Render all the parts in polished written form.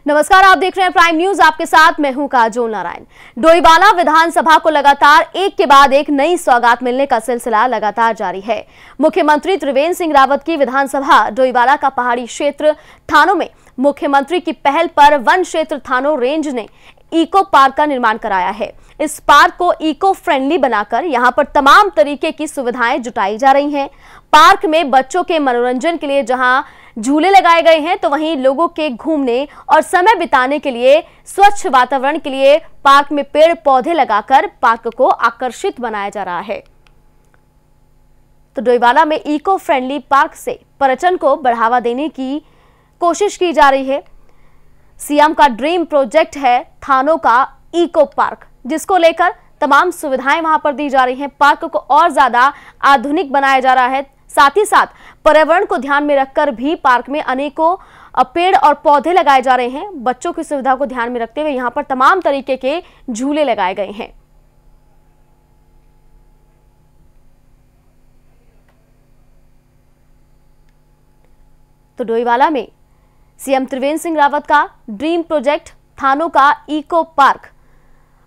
नमस्कार, आप देख रहे हैं प्राइम न्यूज। आपके साथ मैं हूं काजोल नारायण। डोईवाला विधानसभा को लगातार एक के बाद एक नई सौगात मिलने का सिलसिला लगातार जारी है। मुख्यमंत्री त्रिवेंद्र सिंह रावत की विधानसभा डोईवाला का पहाड़ी क्षेत्र थानों में मुख्यमंत्री की पहल पर वन क्षेत्र थानों रेंज ने इको पार्क का निर्माण कराया है। इस पार्क को इको फ्रेंडली बनाकर यहां पर तमाम तरीके की सुविधाएं जुटाई जा रही हैं। पार्क में बच्चों के मनोरंजन के लिए जहां झूले लगाए गए हैं, तो वहीं लोगों के घूमने और समय बिताने के लिए, स्वच्छ वातावरण के लिए पार्क में पेड़ पौधे लगाकर पार्क को आकर्षित बनाया जा रहा है। तो डोईवाला में इको फ्रेंडली पार्क से पर्यटन को बढ़ावा देने की कोशिश की जा रही है। सीएम का ड्रीम प्रोजेक्ट है थानों का इको पार्क, जिसको लेकर तमाम सुविधाएं वहां पर दी जा रही हैं। पार्क को और ज्यादा आधुनिक बनाया जा रहा है। साथ ही साथ पर्यावरण को ध्यान में रखकर भी पार्क में अनेकों पेड़ और पौधे लगाए जा रहे हैं। बच्चों की सुविधा को ध्यान में रखते हुए यहां पर तमाम तरीके के झूले लगाए गए हैं। तो डोईवाला में सीएम त्रिवेंद्र सिंह रावत का ड्रीम प्रोजेक्ट थानों का इको पार्क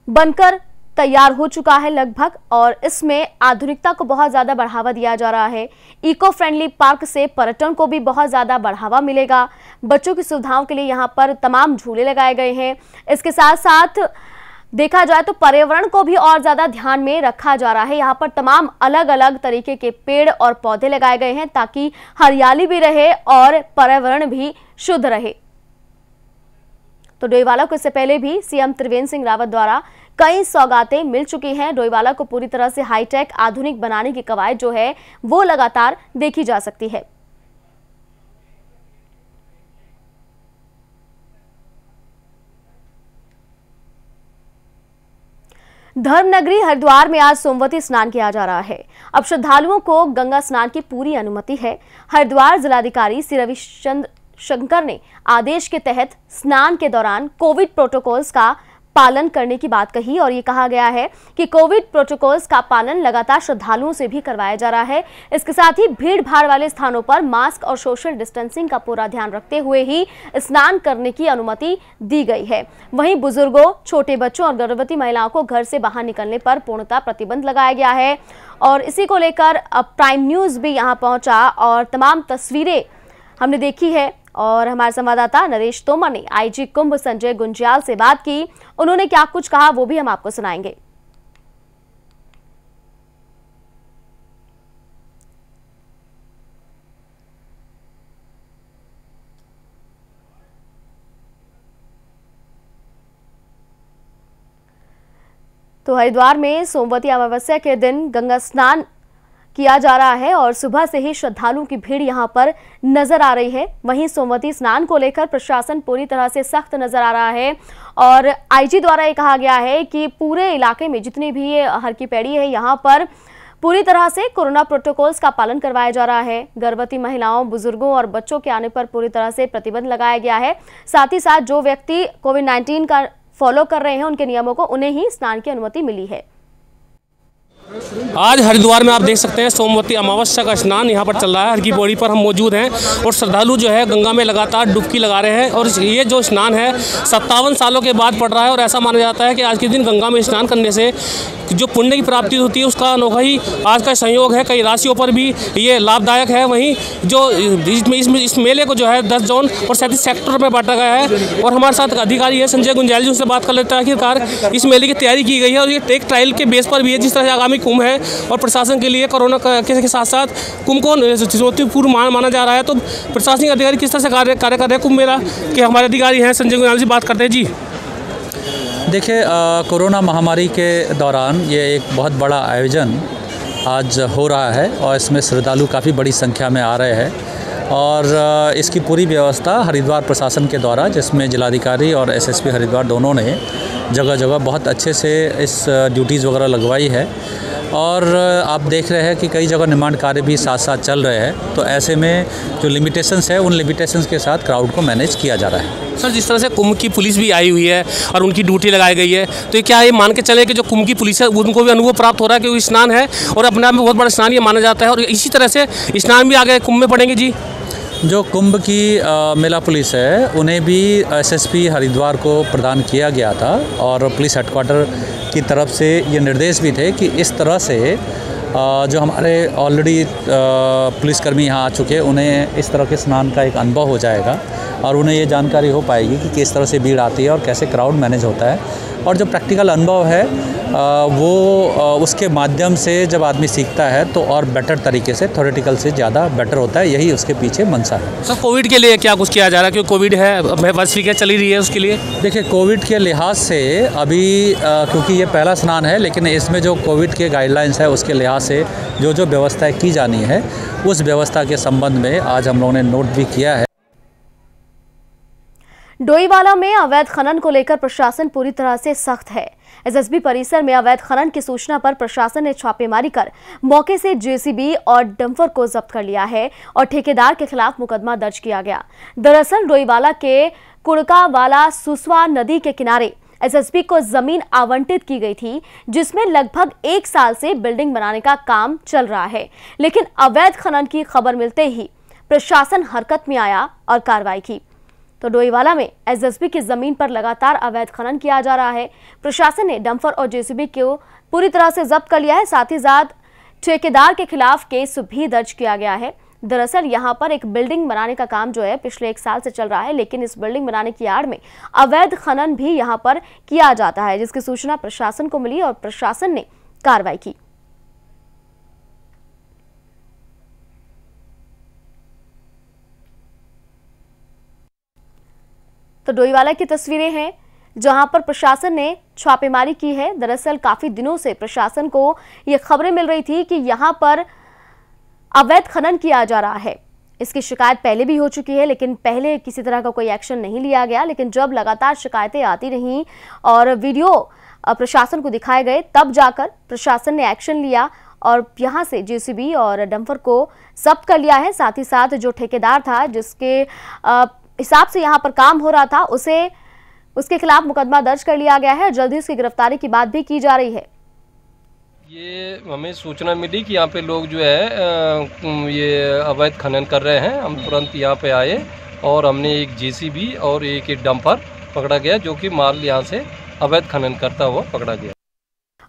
बनकर तैयार हो चुका है लगभग, और इसमें आधुनिकता को बहुत ज्यादा बढ़ावा दिया जा रहा है। इको फ्रेंडली पार्क से पर्यटन को भी बहुत ज्यादा बढ़ावा मिलेगा। बच्चों की सुविधाओं के लिए यहां पर तमाम झूले लगाए गए हैं। इसके साथ साथ देखा जाए तो पर्यावरण को भी और ज्यादा ध्यान में रखा जा रहा है। यहाँ पर तमाम अलग अलग तरीके के पेड़ और पौधे लगाए गए हैं ताकि हरियाली भी रहे और पर्यावरण भी शुद्ध रहे। तो डोईवाला को इससे पहले भी सीएम त्रिवेंद्र सिंह रावत द्वारा कई सौगातें मिल चुकी हैं। डोईवाला को पूरी तरह से हाईटेक आधुनिक बनाने की कवायद जो है वो लगातार देखी जा सकती है। धर्मनगरी हरिद्वार में आज सोमवती स्नान किया जा रहा है। अब श्रद्धालुओं को गंगा स्नान की पूरी अनुमति है। हरिद्वार जिलाधिकारी श्री रविचंद्र शंकर ने आदेश के तहत स्नान के दौरान कोविड प्रोटोकॉल्स का पालन करने की बात कही, और ये कहा गया है कि कोविड प्रोटोकॉल्स का पालन लगातार श्रद्धालुओं से भी करवाया जा रहा है। इसके साथ ही भीड़ भाड़ वाले स्थानों पर मास्क और सोशल डिस्टेंसिंग का पूरा ध्यान रखते हुए ही स्नान करने की अनुमति दी गई है। वहीं बुजुर्गों, छोटे बच्चों और गर्भवती महिलाओं को घर से बाहर निकलने पर पूर्णतः प्रतिबंध लगाया गया है। और इसी को लेकर प्राइम न्यूज भी यहाँ पहुंचा और तमाम तस्वीरें हमने देखी है। और हमारे संवाददाता नरेश तोमर ने आईजी कुंभ संजय गुंजियाल से बात की। उन्होंने क्या कुछ कहा वो भी हम आपको सुनाएंगे। तो हरिद्वार में सोमवती अमावस्या के दिन गंगा स्नान किया जा रहा है और सुबह से ही श्रद्धालुओं की भीड़ यहां पर नजर आ रही है। वहीं सोमवती स्नान को लेकर प्रशासन पूरी तरह से सख्त नजर आ रहा है और आईजी द्वारा ये कहा गया है कि पूरे इलाके में जितनी भी ये हर की पैड़ी है, यहां पर पूरी तरह से कोरोना प्रोटोकॉल्स का पालन करवाया जा रहा है। गर्भवती महिलाओं, बुजुर्गों और बच्चों के आने पर पूरी तरह से प्रतिबंध लगाया गया है। साथ ही साथ जो व्यक्ति कोविड-19 का फॉलो कर रहे हैं उनके नियमों को, उन्हें ही स्नान की अनुमति मिली है। आज हरिद्वार में आप देख सकते हैं सोमवती अमावस्या का स्नान यहाँ पर चल रहा है। हर की पौड़ी पर हम मौजूद हैं और श्रद्धालु जो है गंगा में लगातार डुबकी लगा रहे हैं। और ये जो स्नान है 57 सालों के बाद पड़ रहा है और ऐसा माना जाता है कि आज के दिन गंगा में स्नान करने से जो पुण्य की प्राप्ति होती है उसका अनोखा ही आज का संयोग है। कई राशियों पर भी ये लाभदायक है। वहीं जो इस मेले को जो है 10 जोन और 37 सेक्टर में बांटा गया है। और हमारे साथ अधिकारी है संजय गुंजियाल जी, उनसे बात कर लेते हैं आखिरकार इस मेले की तैयारी की गई है और ये टेक ट्रायल के बेस पर भी है। जिस तरह से आगामी कुंभ है और प्रशासन के लिए कोरोना के साथ साथ कुंभ को चुनौतीपूर्ण माना जा रहा है, तो प्रशासनिक अधिकारी किस तरह से कार्य कर रहे हैं कुंभ मेला के हमारे अधिकारी हैं संजय गुंजियाल जी, बात करते हैं जी। देखिए, कोरोना महामारी के दौरान ये एक बहुत बड़ा आयोजन आज हो रहा है और इसमें श्रद्धालु काफ़ी बड़ी संख्या में आ रहे हैं और इसकी पूरी व्यवस्था हरिद्वार प्रशासन के द्वारा, जिसमें जिलाधिकारी और एसएसपी हरिद्वार दोनों ने जगह जगह बहुत अच्छे से इस ड्यूटीज़ वगैरह लगवाई है। और आप देख रहे हैं कि कई जगह निर्माण कार्य भी साथ साथ चल रहे हैं, तो ऐसे में जो लिमिटेशंस है उन लिमिटेशंस के साथ क्राउड को मैनेज किया जा रहा है। सर, जिस तरह से कुंभ की पुलिस भी आई हुई है और उनकी ड्यूटी लगाई गई है, तो ये क्या ये मान के चले कि जो कुंभ की पुलिस है उनको भी अनुभव प्राप्त हो रहा है कि स्नान है और अपने आप में बहुत बड़ा स्नान ये माना जाता है और इसी तरह से स्नान भी आगे कुंभ में पड़ेंगे जी? जो कुंभ की मेला पुलिस है उन्हें भी एसएसपी हरिद्वार को प्रदान किया गया था और पुलिस हेडक्वार्टर की तरफ से ये निर्देश भी थे कि इस तरह से जो हमारे ऑलरेडी पुलिसकर्मी यहाँ आ चुके हैं उन्हें इस तरह के स्नान का एक अनुभव हो जाएगा और उन्हें ये जानकारी हो पाएगी कि किस तरह से भीड़ आती है और कैसे क्राउड मैनेज होता है। और जो प्रैक्टिकल अनुभव है वो उसके माध्यम से जब आदमी सीखता है तो और बेटर तरीके से थ्योरेटिकल से ज़्यादा बेटर होता है, यही उसके पीछे मंशा है। सर कोविड के लिए क्या कुछ किया जा रहा है, क्योंकि कोविड है वर्षिका चली रही है उसके लिए? देखिए कोविड के लिहाज से अभी क्योंकि ये पहला स्नान है, लेकिन इसमें जो कोविड के गाइडलाइंस है उसके लिहाज से जो व्यवस्थाएं की जानी है उस व्यवस्था के संबंध में आज हम लोगों ने नोट भी किया है। डोईवाला में अवैध खनन को लेकर प्रशासन पूरी तरह से सख्त है। एसएसबी परिसर में अवैध खनन की सूचना पर प्रशासन ने छापेमारी कर मौके से जेसीबी और डंपर को जब्त कर लिया है और ठेकेदार के खिलाफ मुकदमा दर्ज किया गया। दरअसल डोईवाला के कुड़कावाला सुसवा नदी के किनारे एसएसबी को जमीन आवंटित की गई थी, जिसमें लगभग 1 साल से बिल्डिंग बनाने का काम चल रहा है, लेकिन अवैध खनन की खबर मिलते ही प्रशासन हरकत में आया और कार्रवाई की। तो डोईवाला में एसएसबी की जमीन पर लगातार अवैध खनन किया जा रहा है। प्रशासन ने डंपर और जेसीबी को पूरी तरह से जब्त कर लिया है, साथ ही साथ ठेकेदार के खिलाफ केस भी दर्ज किया गया है। दरअसल यहां पर एक बिल्डिंग बनाने का काम जो है पिछले 1 साल से चल रहा है, लेकिन इस बिल्डिंग बनाने की आड़ में अवैध खनन भी यहां पर किया जाता है, जिसकी सूचना प्रशासन को मिली और प्रशासन ने कार्रवाई की। तो डोईवाला की तस्वीरें हैं जहां पर प्रशासन ने छापेमारी की है। दरअसल काफी दिनों से प्रशासन को यह खबरें मिल रही थी कि यहां पर अवैध खनन किया जा रहा है। इसकी शिकायत पहले भी हो चुकी है, लेकिन पहले किसी तरह का कोई एक्शन नहीं लिया गया। लेकिन जब लगातार शिकायतें आती रहीं और वीडियो प्रशासन को दिखाए गए, तब जाकर प्रशासन ने एक्शन लिया और यहां से जेसीबी और डंपर को जब्त कर लिया है। साथ ही साथ जो ठेकेदार था जिसके हिसाब से यहां पर काम हो रहा था उसके खिलाफ मुकदमा दर्ज कर लिया गया है। जल्दी उसकी गिरफ्तारी की बात भी की जा रही है। ये हमें सूचना मिली कि यहाँ पे लोग जो है ये अवैध खनन कर रहे हैं। हम तुरंत यहाँ पे आए और हमने एक जेसीबी और एक डंपर पकड़ा गया, जो कि माल यहाँ से अवैध खनन करता हुआ पकड़ा गया।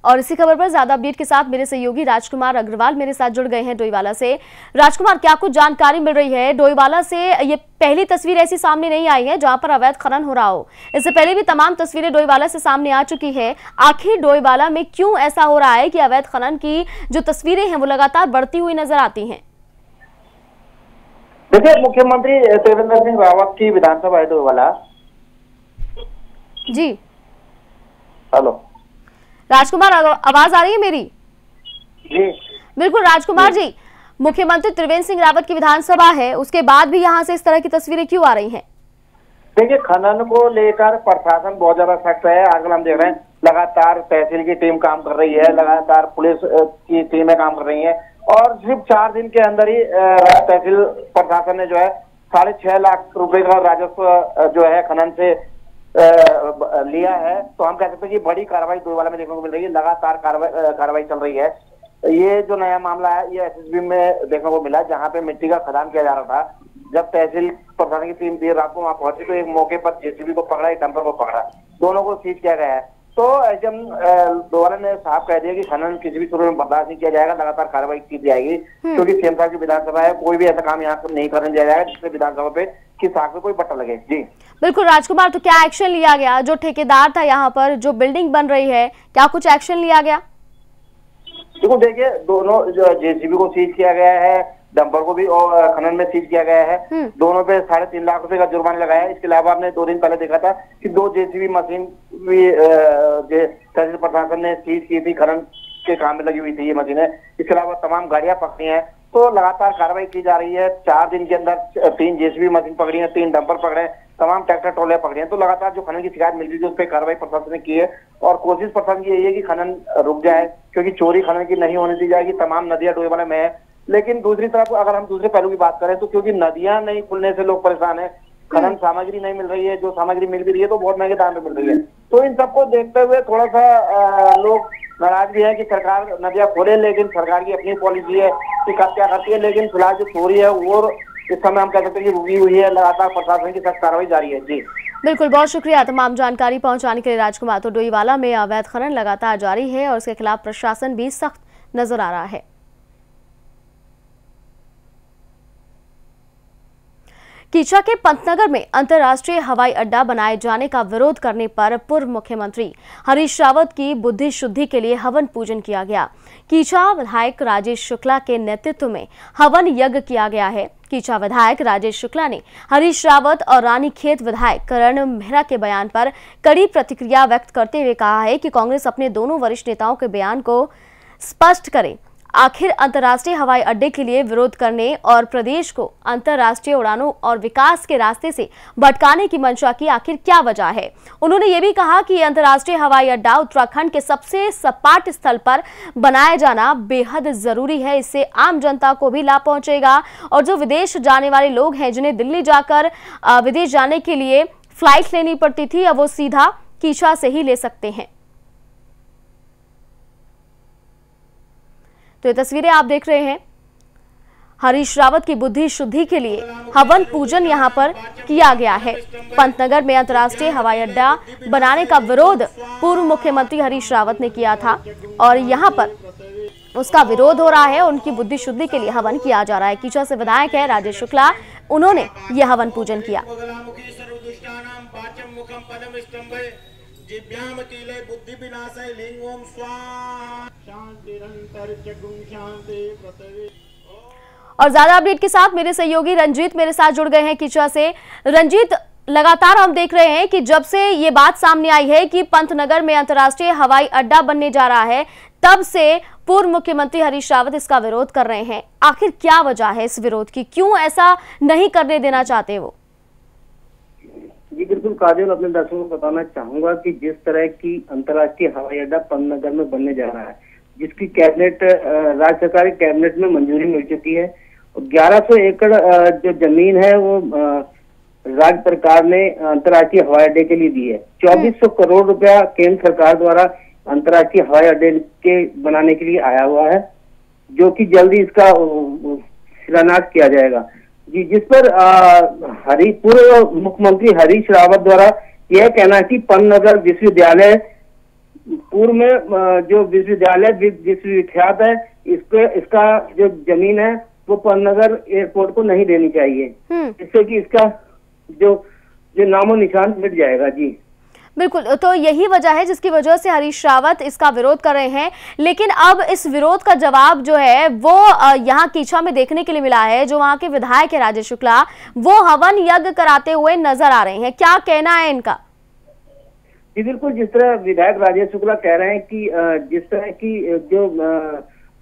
और इसी खबर पर ज्यादा अपडेट के साथ मेरे सहयोगी राजकुमार अग्रवाल मेरे साथ जुड़ गए हैं डोईवाला से। राजकुमार, क्या कुछ जानकारी मिल रही है? डोईवाला से ये पहली तस्वीर ऐसी सामने नहीं आई है जहां पर अवैध खनन हो रहा हो। इससे पहले भी तमाम तस्वीरें डोईवाला से सामने आ चुकी है। आखिर डोईवाला में क्यों ऐसा हो रहा है कि अवैध खनन की जो तस्वीरें हैं वो लगातार बढ़ती हुई नजर आती हैं? देखिए, मुख्यमंत्री त्रिवेंद्र सिंह रावत की विधानसभा है डोईवाला। जी हेलो राजकुमार, आवाज आ रही है मेरी? जी बिल्कुल राजकुमार जी, मुख्यमंत्री त्रिवेंद्र सिंह रावत की विधानसभा है, उसके बाद भी यहाँ से इस तरह की तस्वीरें क्यों आ रही हैं? देखिए, खनन को लेकर प्रशासन बहुत ज्यादा सख्त है। आजकल हम देख रहे हैं लगातार तहसील की टीम काम कर रही है, लगातार पुलिस की टीमें काम कर रही है और सिर्फ 4 दिन के अंदर ही तहसील प्रशासन ने जो है 6.5 लाख रुपए का राजस्व जो है खनन से लिया है। तो हम कह सकते हैं कि बड़ी कार्रवाई डोईवाला में देखने को मिल रही है। लगातार कार्रवाई चल रही है। ये जो नया मामला है ये एसएसबी में देखने को मिला, जहां पे मिट्टी का खदान किया जा रहा था। जब तहसील प्रशासन की टीम देर रात को वहां पहुंची तो एक मौके पर जेसीबी को पकड़ा, एक डंपर को पकड़ा, दोनों को सीज किया गया है। तो एसडीएम डोईवाला ने साफ कह दिया कि खनन किसी भी सूरत में बर्दाश्त नहीं किया जाएगा, लगातार कार्रवाई की जाएगी, क्योंकि सीएम साहब की विधानसभा है, कोई भी ऐसा काम यहाँ नहीं करने दिया जाएगा जिससे विधानसभा पे की साख में कोई पट्टा लगे। जी बिल्कुल राजकुमार, तो क्या एक्शन लिया गया? जो ठेकेदार था यहाँ पर, जो बिल्डिंग बन रही है, क्या कुछ एक्शन लिया गया? देखो, देखिए, दोनों जेसीबी को सीज किया गया है, डंपर को भी और खनन में सीज किया गया है। दोनों पे 3.5 लाख रुपए का जुर्माना लगाया है। इसके अलावा आपने 2 दिन पहले देखा था कि 2 जेसीबी मशीन भी तहसील प्रशासन ने सीज की थी, खनन के काम में लगी हुई थी ये मशीनें। इसके अलावा तमाम गाड़ियां पकड़ी हैं। तो लगातार कार्रवाई की जा रही है। 4 दिन के अंदर 3 जेसीबी मशीन पकड़ी है, 3 डंपर पकड़े, तमाम ट्रैक्टर ट्रॉले पकड़े हैं। तो लगातार जो खनन की शिकायत मिल रही थी उस पर कार्रवाई प्रशासन ने की है और कोशिश प्रशासन की यही है कि खनन रुक जाए, क्योंकि चोरी खनन की नहीं होने दी जाएगी। तमाम नदियां डोईवाला में है। लेकिन दूसरी तरफ अगर हम दूसरे पहलू की बात करें तो क्योंकि नदियां नहीं खुलने से लोग परेशान है, खनन सामग्री नहीं मिल रही है, जो सामग्री मिल भी रही है तो बहुत महंगे दाम पे मिल रही है। तो इन सबको देखते हुए थोड़ा सा लोग नाराज भी है कि सरकार नदियां खोले, लेकिन सरकार की अपनी पॉलिसी है कि कब क्या करती है। लेकिन फिलहाल जो चोरी है वो इस समय हम कह सकते हैं कि रुकी हुई है, लगातार प्रशासन की सख्त कार्रवाई जारी है। जी बिल्कुल, बहुत शुक्रिया तमाम जानकारी पहुंचाने के लिए राजकुमार। तो डोईवाला में अवैध खनन लगातार जारी है और इसके खिलाफ प्रशासन भी सख्त नजर आ रहा है। कीचा के पंतनगर में अंतर्राष्ट्रीय हवाई अड्डा बनाए जाने का विरोध करने पर पूर्व मुख्यमंत्री हरीश रावत की बुद्धि शुद्धि के लिए हवन पूजन किया गया। कीचा विधायक राजेश शुक्ला के नेतृत्व में हवन यज्ञ किया गया है। कीचा विधायक राजेश शुक्ला ने हरीश रावत और रानीखेत विधायक करण मेहरा के बयान पर कड़ी प्रतिक्रिया व्यक्त करते हुए कहा है कि कांग्रेस अपने दोनों वरिष्ठ नेताओं के बयान को स्पष्ट करे। आखिर अंतर्राष्ट्रीय हवाई अड्डे के लिए विरोध करने और प्रदेश को अंतर्राष्ट्रीय उड़ानों और विकास के रास्ते से भटकाने की मंशा की आखिर क्या वजह है। उन्होंने ये भी कहा कि अंतर्राष्ट्रीय हवाई अड्डा उत्तराखंड के सबसे सपाट स्थल पर बनाया जाना बेहद जरूरी है। इससे आम जनता को भी लाभ पहुंचेगा और जो विदेश जाने वाले लोग हैं, जिन्हें दिल्ली जाकर विदेश जाने के लिए फ्लाइट लेनी पड़ती थी, अब वो सीधा कीचा से ही ले सकते हैं। तो ये तस्वीरें आप देख रहे हैं। हरीश रावत की बुद्धि शुद्धि के लिए हवन पूजन यहां पर किया गया है। पंतनगर में अंतर्राष्ट्रीय हवाई अड्डा बनाने का विरोध पूर्व मुख्यमंत्री हरीश रावत ने किया था और यहां पर उसका विरोध हो रहा है। उनकी बुद्धि शुद्धि के लिए हवन किया जा रहा है। कीचा से विधायक है राजेश शुक्ला, उन्होंने यह हवन पूजन किया। और ज्यादा अपडेट के साथ मेरे सहयोगी रंजीत मेरे साथ जुड़ गए हैं कीचा से। रंजीत, लगातार हम देख रहे हैं कि जब से ये बात सामने आई है कि पंतनगर में अंतर्राष्ट्रीय हवाई अड्डा बनने जा रहा है, तब से पूर्व मुख्यमंत्री हरीश रावत इसका विरोध कर रहे हैं। आखिर क्या वजह है इस विरोध की? क्यों ऐसा नहीं करने देना चाहते वो? जी बिल्कुल काजल, अपने दर्शकों को बताना चाहूंगा कि जिस तरह की अंतर्राष्ट्रीय हवाई अड्डा पंतनगर में बनने जा रहा है, जिसकी कैबिनेट राज्य सरकार की कैबिनेट में मंजूरी मिल चुकी है, 1100 एकड़ जो जमीन है वो राज्य सरकार ने अंतर्राष्ट्रीय हवाई अड्डे के लिए दी है। 2400 करोड़ रुपया केंद्र सरकार द्वारा अंतर्राष्ट्रीय हवाई अड्डे के बनाने के लिए आया हुआ है, जो कि जल्दी इसका शिलान्यास किया जाएगा। जी, जिस पर पूर्व मुख्यमंत्री हरीश रावत द्वारा यह कहना है कि पंतनगर विश्वविद्यालय पूर्व में जो विश्वविद्यालय विश्वविख्यात है, इसका जो जमीन है वो पंतनगर एयरपोर्ट को नहीं देनी चाहिए, जिससे कि इसका जो नामो निशान मिट जाएगा। जी बिल्कुल, तो यही वजह है जिसकी वजह से हरीश रावत इसका विरोध कर रहे हैं। लेकिन अब इस विरोध का जवाब जो है वो यहाँ कीचा में देखने के लिए मिला है। जो वहाँ के विधायक है राजेश शुक्ला, वो हवन यज्ञ कराते हुए नजर आ रहे हैं। क्या कहना है इनका? जी बिल्कुल, जिस तरह विधायक राजेश शुक्ला कह रहे हैं कि जिस तरह की जो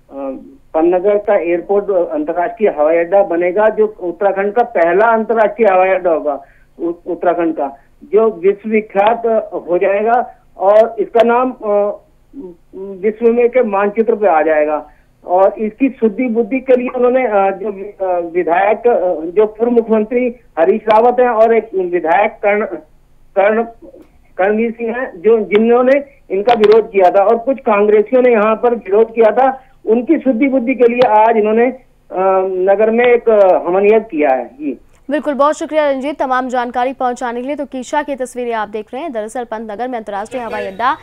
पंतनगर का एयरपोर्ट अंतर्राष्ट्रीय हवाई अड्डा बनेगा, जो उत्तराखंड का पहला अंतर्राष्ट्रीय हवाई अड्डा होगा उत्तराखंड का, जो विश्वविख्यात हो जाएगा और इसका नाम विश्व में के मानचित्र पे आ जाएगा। और इसकी शुद्धि बुद्धि के लिए उन्होंने जो विधायक जो पूर्व मुख्यमंत्री हरीश रावत हैं और एक विधायक करणवीर सिंह हैं, जिन्होंने इनका विरोध किया था और कुछ कांग्रेसियों ने यहाँ पर विरोध किया था, उनकी शुद्धि बुद्धि के लिए आज इन्होंने नगर में एक हवन यज्ञ किया है। जी बिल्कुल, बहुत शुक्रिया रंजीत तमाम जानकारी पहुंचाने के लिए। तो कीचा की तस्वीरें आप देख रहे हैं। दरअसल पंतनगर में अंतर्राष्ट्रीय हवाई अड्डा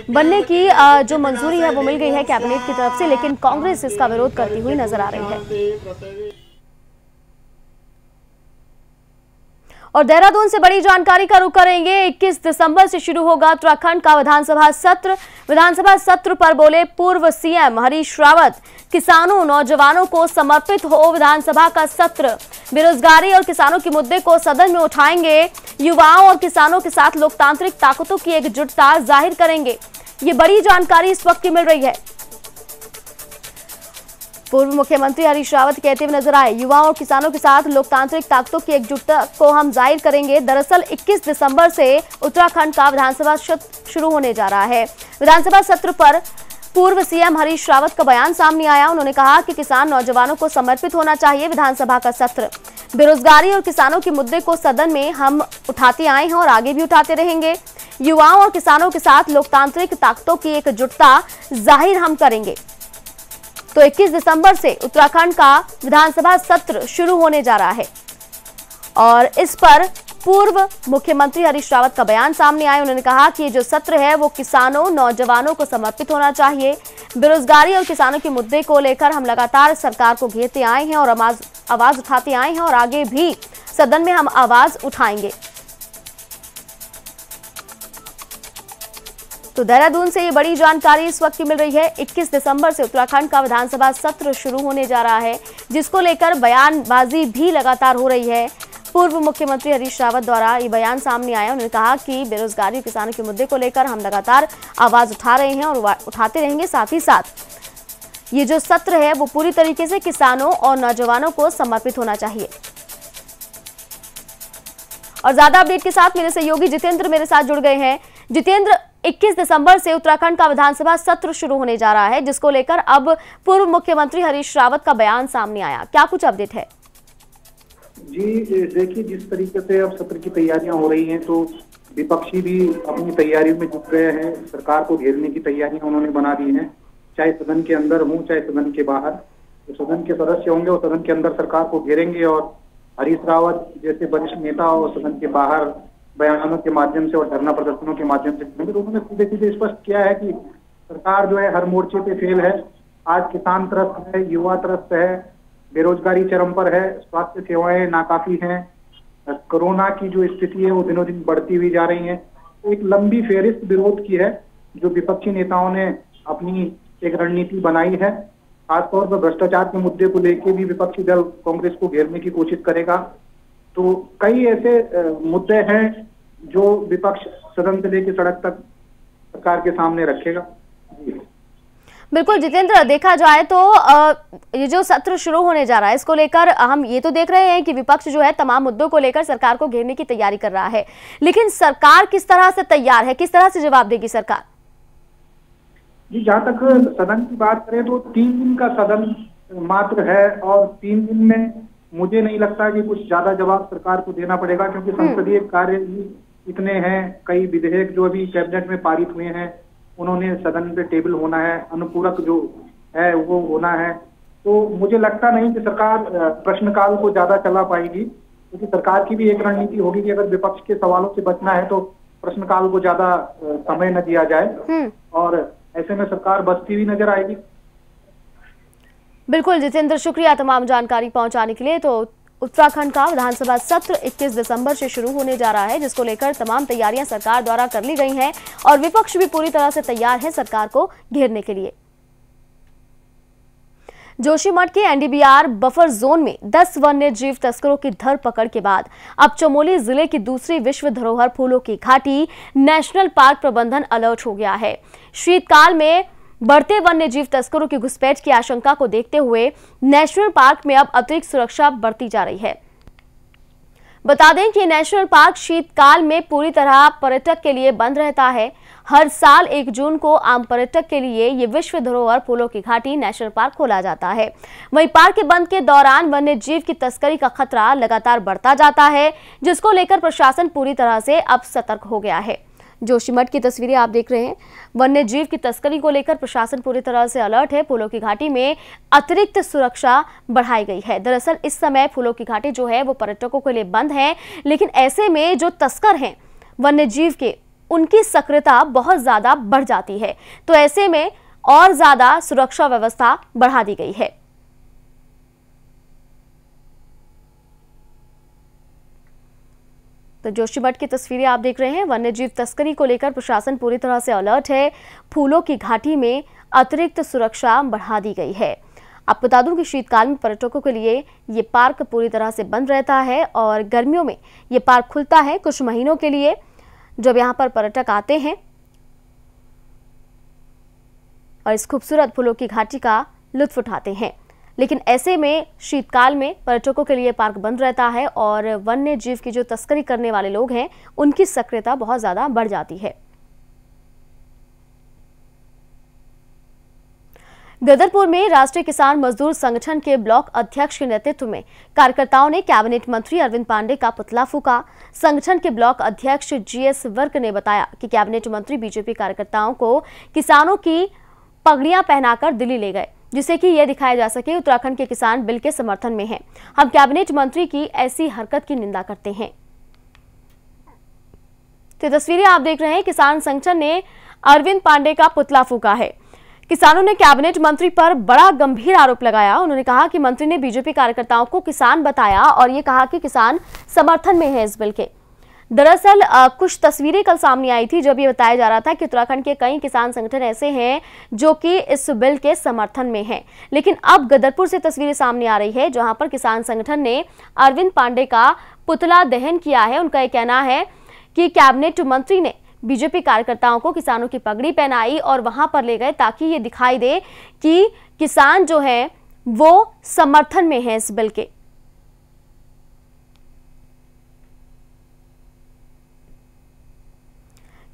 बनने की जो मंजूरी है वो मिल गई है कैबिनेट की तरफ से, लेकिन कांग्रेस इसका विरोध करती हुई नजर आ रही है। और देहरादून से बड़ी जानकारी का रुख करेंगे। 21 दिसंबर से शुरू होगा उत्तराखंड का विधानसभा सत्र। विधानसभा सत्र पर बोले पूर्व सीएम हरीश रावत, किसानों नौजवानों को समर्पित हो विधानसभा का सत्र। बेरोजगारी और किसानों के मुद्दे को सदन में उठाएंगे। युवाओं और किसानों के साथ लोकतांत्रिक ताकतों की एकजुटता जाहिर करेंगे। ये बड़ी जानकारी इस वक्त की मिल रही है। पूर्व मुख्यमंत्री हरीश रावत कहते हुए नजर आए, युवाओं और किसानों के साथ लोकतांत्रिक ताकतों की एकजुटता को हम जाहिर करेंगे। दरअसल 21 दिसंबर से उत्तराखंड का विधानसभा सत्र शुरू होने जा रहा है। विधानसभा सत्र पर पूर्व सीएम हरीश रावत का बयान सामने आया। उन्होंने कहा कि किसान नौजवानों को समर्पित होना चाहिए विधानसभा का सत्र। बेरोजगारी और किसानों के मुद्दे को सदन में हम उठाते आए हैं और आगे भी उठाते रहेंगे। युवाओं और किसानों के साथ लोकतांत्रिक ताकतों की एकजुटता जाहिर हम करेंगे। तो 21 दिसंबर से उत्तराखंड का विधानसभा सत्र शुरू होने जा रहा है। और इस पर पूर्व मुख्यमंत्री हरीश रावत का बयान सामने आया। उन्होंने कहा कि ये जो सत्र है वो किसानों, नौजवानों को समर्पित होना चाहिए। बेरोजगारी और किसानों के मुद्दे को लेकर हम लगातार सरकार को घेरते आए हैं और आवाज उठाते आए हैं और आगे भी सदन में हम आवाज उठाएंगे। तो देहरादून से ये बड़ी जानकारी इस वक्त की मिल रही है। 21 दिसंबर से उत्तराखंड का विधानसभा सत्र शुरू होने जा रहा है, जिसको लेकर बयानबाजी भी लगातार हो रही है। पूर्व मुख्यमंत्री हरीश रावत द्वारा ये बयान सामने आया। उन्होंने कहा कि बेरोजगारी और किसानों के मुद्दे को लेकर हम लगातार आवाज उठा रहे हैं और उठाते रहेंगे। साथ ही साथ ये जो सत्र है वो पूरी तरीके से किसानों और नौजवानों को समर्पित होना चाहिए। और ज्यादा अपडेट के साथ मेरे सहयोगी जितेंद्र मेरे साथ जुड़ गए हैं। जितेंद्र, 21 दिसंबर से उत्तराखंड का विधानसभा सत्र शुरू होने जा रहा है, जिसको लेकर अब पूर्व मुख्यमंत्री हरीश रावत का बयान सामने आया, क्या कुछ अपडेट है? जी देखिए, जिस तरीके से अब सत्र की तैयारियां हो रही हैं तो विपक्षी भी अपनी तैयारियों में जुट गए हैं। सरकार को घेरने की तैयारियां उन्होंने बना दी हैं, चाहे सदन के अंदर हो चाहे सदन के बाहर। तो सदन के सदस्य होंगे और सदन के अंदर सरकार को घेरेंगे और हरीश रावत जैसे वरिष्ठ नेता और सदन के बाहर बयानों के माध्यम से और धरना प्रदर्शनों के माध्यम से तो उन्होंने सीधे सीधे स्पष्ट किया है कि सरकार जो है हर मोर्चे पे फेल है। आज किसान त्रस्त है, युवा त्रस्त है, बेरोजगारी चरम पर है, स्वास्थ्य सेवाएं नाकाफी हैं, कोरोना की जो स्थिति है वो दिनों दिन बढ़ती हुई जा रही है। तो एक लंबी फेहरिस्त विरोध की है जो विपक्षी नेताओं ने अपनी एक रणनीति बनाई है। खासतौर पर भ्रष्टाचार के मुद्दे को लेकर भी विपक्षी दल कांग्रेस को घेरने की कोशिश करेगा। तो कई ऐसे मुद्दे हैं जो विपक्ष सदन से लेकर सड़क तक सरकार के सामने रखेगा। बिल्कुल जितेंद्र, देखा जाए तो ये जो सत्र शुरू होने जा रहा है इसको लेकर हम ये तो देख रहे हैं कि विपक्ष जो है तमाम मुद्दों को लेकर सरकार को घेरने की तैयारी कर रहा है, लेकिन सरकार किस तरह से तैयार है, किस तरह से जवाब देगी सरकार? जी, जहाँ तक सदन की बात करें तो 3 दिन का सदन मात्र है और 3 दिन में मुझे नहीं लगता कि कुछ ज्यादा जवाब सरकार को देना पड़ेगा, क्योंकि संसदीय कार्य ही इतने हैं। कई विधेयक जो अभी कैबिनेट में पारित हुए हैं उन्होंने सदन पे टेबल होना है, अनुपूरक जो है वो होना है। तो मुझे लगता नहीं कि सरकार प्रश्नकाल को ज्यादा चला पाएगी, क्योंकि सरकार की भी एक रणनीति होगी कि अगर विपक्ष के सवालों से बचना है तो प्रश्नकाल को ज्यादा समय न दिया जाए और ऐसे में सरकार बचती हुई नजर आएगी। बिल्कुल जितेंद्र, शुक्रिया तमाम जानकारी पहुंचाने के लिए। तो उत्तराखंड का विधानसभा सत्र 21 दिसंबर से शुरू होने जा रहा है, जिसको लेकर तमाम तैयारियां सरकार द्वारा कर ली गई हैं और विपक्ष भी पूरी तरह से तैयार है सरकार को घेरने के लिए। जोशीमठ के एनडीबीआर बफर जोन में 10 वन्य जीव तस्करों की धरपकड़ के बाद अब चमोली जिले की दूसरी विश्व धरोहर फूलों की घाटी नेशनल पार्क प्रबंधन अलर्ट हो गया है। शीतकाल में बढ़ते वन्य जीव तस्करों की घुसपैठ की आशंका को देखते हुए नेशनल पार्क में अब अतिरिक्त सुरक्षा बढ़ती जा रही है। बता दें कि नेशनल पार्क शीतकाल में पूरी तरह पर्यटक के लिए बंद रहता है। हर साल 1 जून को आम पर्यटक के लिए ये विश्व धरोहर फूलों की घाटी नेशनल पार्क खोला जाता है। वहीं पार्क के बंद के दौरान वन्य जीव की तस्करी का खतरा लगातार बढ़ता जाता है, जिसको लेकर प्रशासन पूरी तरह से अब सतर्क हो गया है। जोशीमठ की तस्वीरें आप देख रहे हैं। वन्य जीव की तस्करी को लेकर प्रशासन पूरी तरह से अलर्ट है। फूलों की घाटी में अतिरिक्त सुरक्षा बढ़ाई गई है। दरअसल इस समय फूलों की घाटी जो है वो पर्यटकों के लिए बंद है, लेकिन ऐसे में जो तस्कर हैं वन्य जीव के, उनकी सक्रियता बहुत ज्यादा बढ़ जाती है। तो ऐसे में और ज्यादा सुरक्षा व्यवस्था बढ़ा दी गई है। तो जोशीमठ की तस्वीरें आप देख रहे हैं। वन्यजीव तस्करी को लेकर प्रशासन पूरी तरह से अलर्ट है। फूलों की घाटी में अतिरिक्त सुरक्षा बढ़ा दी गई है। आपको बता दूं कि शीतकाल में पर्यटकों के लिए ये पार्क पूरी तरह से बंद रहता है और गर्मियों में ये पार्क खुलता है कुछ महीनों के लिए, जब यहाँ पर पर्यटक आते हैं और इस खूबसूरत फूलों की घाटी का लुत्फ उठाते हैं। लेकिन ऐसे में शीतकाल में पर्यटकों के लिए पार्क बंद रहता है और वन्य जीव की जो तस्करी करने वाले लोग हैं उनकी सक्रियता बहुत ज्यादा बढ़ जाती है। गदरपुर में राष्ट्रीय किसान मजदूर संगठन के ब्लॉक अध्यक्ष के नेतृत्व में कार्यकर्ताओं ने कैबिनेट मंत्री अरविंद पांडे का पुतला फूका। संगठन के ब्लॉक अध्यक्ष जीएस वर्क ने बताया कि कैबिनेट मंत्री बीजेपी कार्यकर्ताओं को किसानों की पगड़ियां पहनाकर दिल्ली ले गए, जिससे कि यह दिखाया जा सके उत्तराखंड के किसान बिल के समर्थन में हैं। हम कैबिनेट मंत्री की ऐसी हरकत की निंदा करते हैं। तो तस्वीरें आप देख रहे हैं, किसान संगठन ने अरविंद पांडे का पुतला फूंका है। किसानों ने कैबिनेट मंत्री पर बड़ा गंभीर आरोप लगाया। उन्होंने कहा कि मंत्री ने बीजेपी कार्यकर्ताओं को किसान बताया और ये कहा कि किसान समर्थन में है इस बिल के। दरअसल कुछ तस्वीरें कल सामने आई थी जब ये बताया जा रहा था कि उत्तराखंड के कई किसान संगठन ऐसे हैं जो कि इस बिल के समर्थन में हैं। लेकिन अब गदरपुर से तस्वीरें सामने आ रही है जहां पर किसान संगठन ने अरविंद पांडे का पुतला दहन किया है। उनका ये कहना है कि कैबिनेट मंत्री ने बीजेपी कार्यकर्ताओं को किसानों की पगड़ी पहनाई और वहां पर ले गए ताकि ये दिखाई दे कि किसान जो है वो समर्थन में है इस बिल के।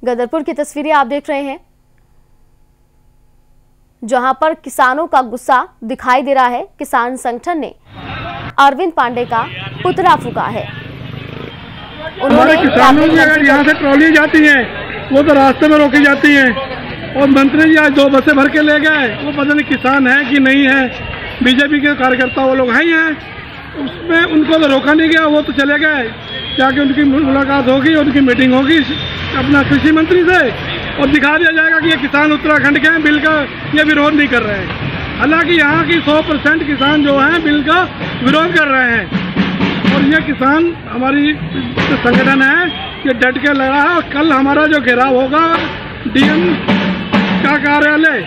गदरपुर की तस्वीरें आप देख रहे हैं जहां पर किसानों का गुस्सा दिखाई दे रहा है। किसान संगठन ने अरविंद पांडे का पुतला फूंका है। हमारे किसानों की अगर यहाँ से ट्रॉली जाती है वो तो रास्ते में रोकी जाती है और मंत्री जी आज 2 बसें भर के ले गए। वो पता नहीं किसान है कि नहीं है, बीजेपी के कार्यकर्ता वो लोग हैं ही हैं, उसमें उनको तो रोका नहीं गया। वो तो चले गए, जाके उनकी मुलाकात होगी, उनकी मीटिंग होगी अपना कृषि मंत्री से और दिखा दिया जाएगा कि ये किसान उत्तराखंड के हैं, बिल का ये विरोध नहीं कर रहे हैं। हालांकि यहाँ की 100% किसान जो हैं बिल का विरोध कर रहे हैं और ये किसान हमारी संगठन है, ये डट के लगा है। और कल हमारा जो घेराव होगा डीएम का कार्यालय,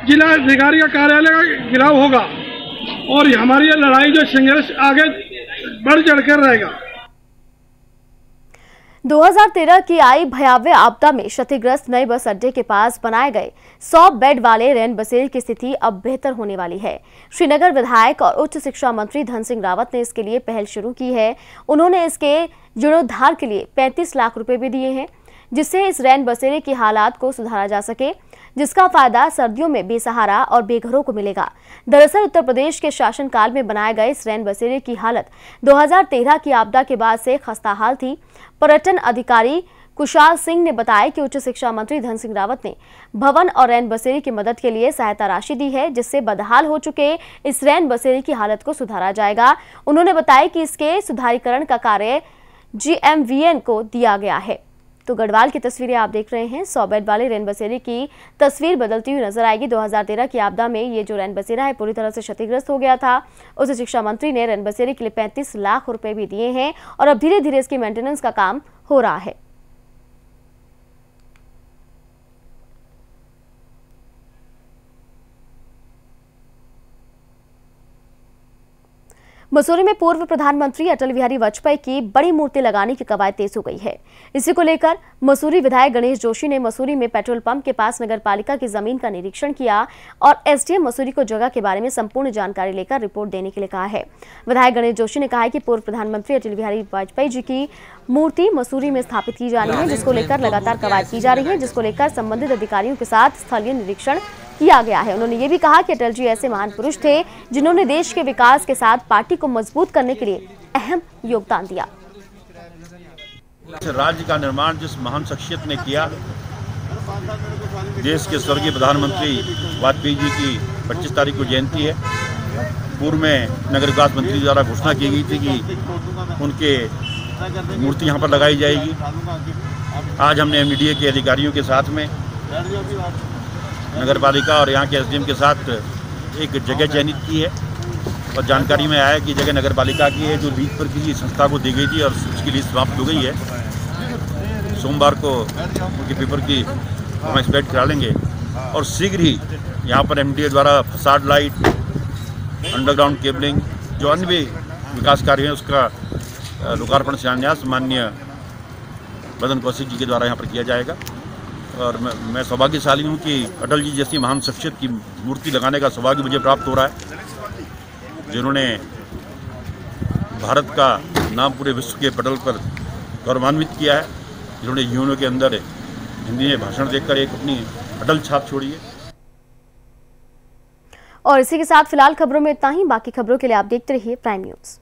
जिला अधिकारी का कार्यालय का घेराव होगा और हमारी ये लड़ाई जो संघर्ष आगे बढ़ चढ़कर रहेगा। 2013 की आई भयावह आपदा में क्षतिग्रस्त नए बस अड्डे के पास बनाए गए 100 बेड वाले रैन बसेरे की स्थिति अब बेहतर होने वाली है। श्रीनगर विधायक और उच्च शिक्षा मंत्री धन सिंह रावत ने इसके लिए पहल शुरू की है। उन्होंने इसके जीर्णोद्धार के लिए 35 लाख रुपए भी दिए हैं जिससे इस रैन बसेरे की हालात को सुधारा जा सके, जिसका फायदा सर्दियों में बेसहारा और बेघरों को मिलेगा। दरअसल उत्तर प्रदेश के शासनकाल में बनाए गए इस रैन बसेरे की हालत 2013 की आपदा के बाद से खस्ताहाल थी। पर्यटन अधिकारी कुशाल सिंह ने बताया कि उच्च शिक्षा मंत्री धन सिंह रावत ने भवन और रैन बसेरे की मदद के लिए सहायता राशि दी है जिससे बदहाल हो चुके इस रैन बसेरे की हालत को सुधारा जाएगा। उन्होंने बताया कि इसके सुधारीकरण का कार्य GMVN को दिया गया है। तो गढ़वाल की तस्वीरें आप देख रहे हैं। 100 बेड वाले रैन बसेरे की तस्वीर बदलती हुई नजर आएगी। 2013 की आपदा में ये जो रैन बसेरा है पूरी तरह से क्षतिग्रस्त हो गया था। उच्च शिक्षा मंत्री ने रैन बसेरे के लिए 35 लाख रुपए भी दिए हैं और अब धीरे धीरे इसकी मेंटेनेंस का काम हो रहा है। मसूरी में पूर्व प्रधानमंत्री अटल बिहारी वाजपेयी की बड़ी मूर्ति लगाने की कवायद तेज हो गई है। इसी को लेकर मसूरी विधायक गणेश जोशी ने मसूरी में पेट्रोल पंप के पास नगरपालिका की जमीन का निरीक्षण किया और SDM मसूरी को जगह के बारे में संपूर्ण जानकारी लेकर रिपोर्ट देने के लिए कहा है। विधायक गणेश जोशी ने कहा है कि पूर्व प्रधानमंत्री अटल बिहारी वाजपेयी जी की मूर्ति मसूरी में स्थापित की जानी है, जिसको लेकर लगातार कवायद की जा रही है, जिसको लेकर संबंधित अधिकारियों के साथ स्थलीय निरीक्षण किया गया है। उन्होंने ये भी कहा कि अटल जी ऐसे महान पुरुष थे जिन्होंने देश के विकास के साथ पार्टी को मजबूत करने के लिए अहम योगदान दिया। राज्य का निर्माण जिस महान शख्सियत ने किया, देश के स्वर्गीय प्रधानमंत्री वाजपेयी जी की 25 तारीख को जयंती है। पूर्व में नगर विकास मंत्री द्वारा घोषणा की गई थी कि उनके मूर्ति यहाँ पर लगाई जाएगी। आज हमने MDA के अधिकारियों के साथ में नगर पालिका और यहाँ के SDM के साथ एक जगह चयनित की है और जानकारी में आया कि जगह नगर पालिका की है जो लीज पर किसी संस्था को दी गई थी और उसकी लीज समाप्त हो गई है। सोमवार को उनके पेपर की हम एक्सपेक्ट करा लेंगे और शीघ्र ही यहाँ पर MDA द्वारा फसाड लाइट, अंडरग्राउंड केबलिंग, जो अन्य भी विकास कार्य है उसका लोकार्पण शिलान्यास माननीय मदन कौशिक जी के द्वारा यहाँ पर किया जाएगा। और मैं सौभाग्यशाली हूँ कि अटल जी जैसी महान शख्सियत की मूर्ति लगाने का सौभाग्य मुझे प्राप्त हो रहा है, जिन्होंने भारत का नाम पूरे विश्व के पटल पर गौरवान्वित किया है, जिन्होंने युवाओं के अंदर हिंदी में भाषण देकर एक अपनी अटल छाप छोड़ी है। और इसी के साथ फिलहाल खबरों में इतना ही। बाकी खबरों के लिए आप देखते रहिए प्राइम न्यूज़।